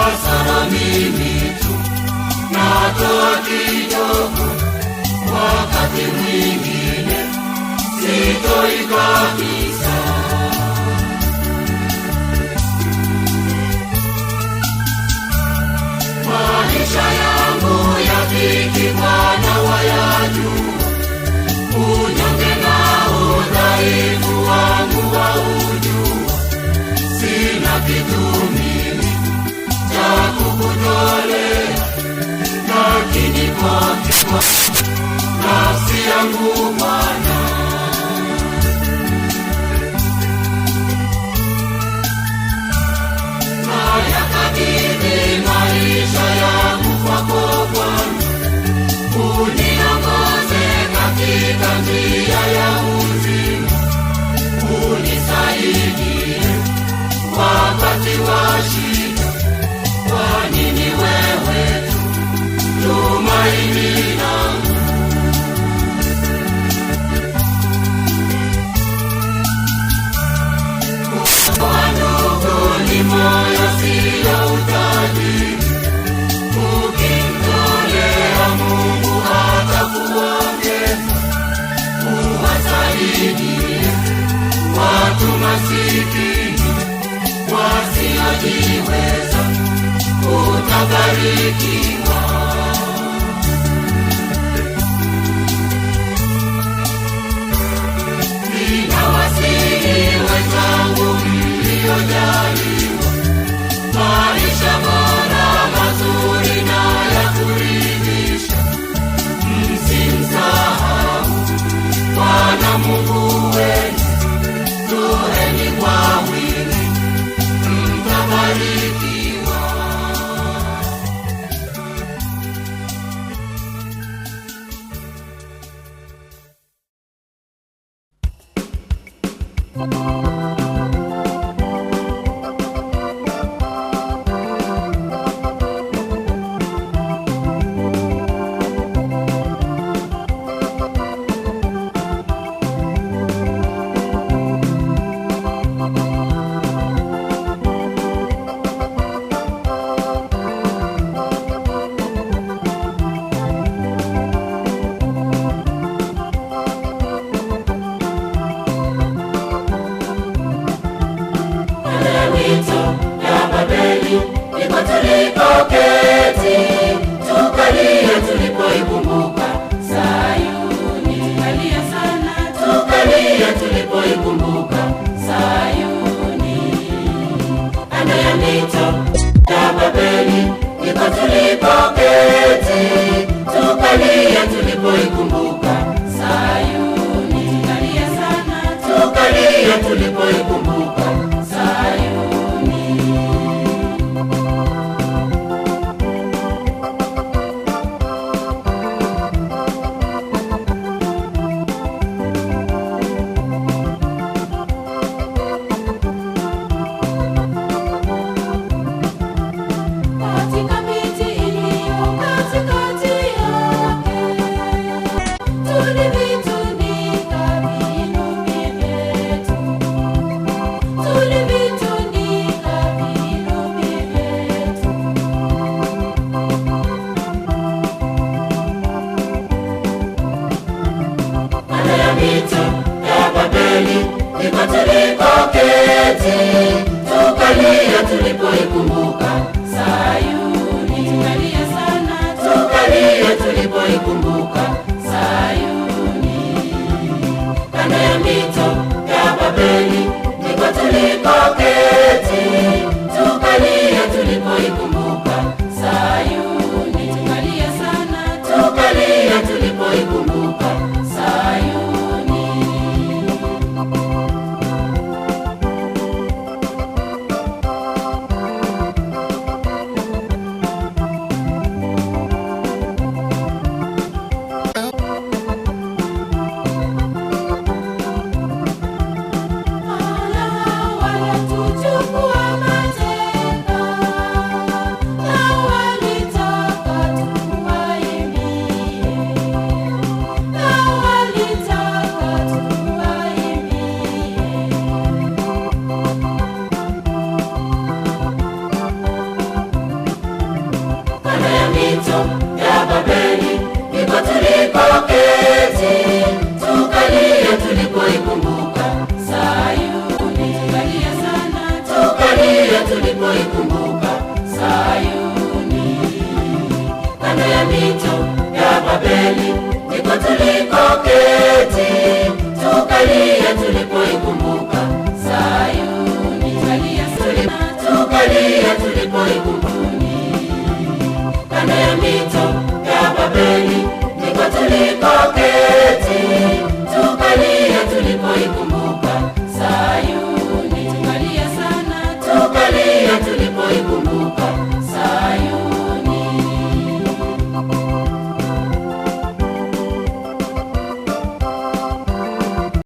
hasara mimi tu, natoa kidogo, wakati mwingine sitoi kabisa. Maisha yangu ya dhiki Bwana wayajua, unyonge na udhaifu wangu waujua. Sina kitu mimi cha kukutolea, lakini kwako nafsi yangu Bwana nayakabidhi maisha yangu kwako Bwana. Uniongoze katika njia ya uzima, unisaidie wakati wa shida, kwani ni wewe tu tumaini langu. Kwa ndugu ni moyo sio utajiri, ukimtolea Mungu atakuongeza. Uwasaidie watu masikini wasiojiweza, utabarikiwa. Ninawasihi wenzangu mliojaliwa maisha bora, mazuri na ya kuridhisha, msimsahau Bwana Mungu wenu. Toeni kwa wingi, mtabarikiwa. Wala tuchukue ya Babeli ndiko tulikoketi, tukalia tulipoikumbuka Sayuni. Tukalia tulipoikumbuka Sayuni. Kando ya mito ya Babeli ndiko tulikoketi,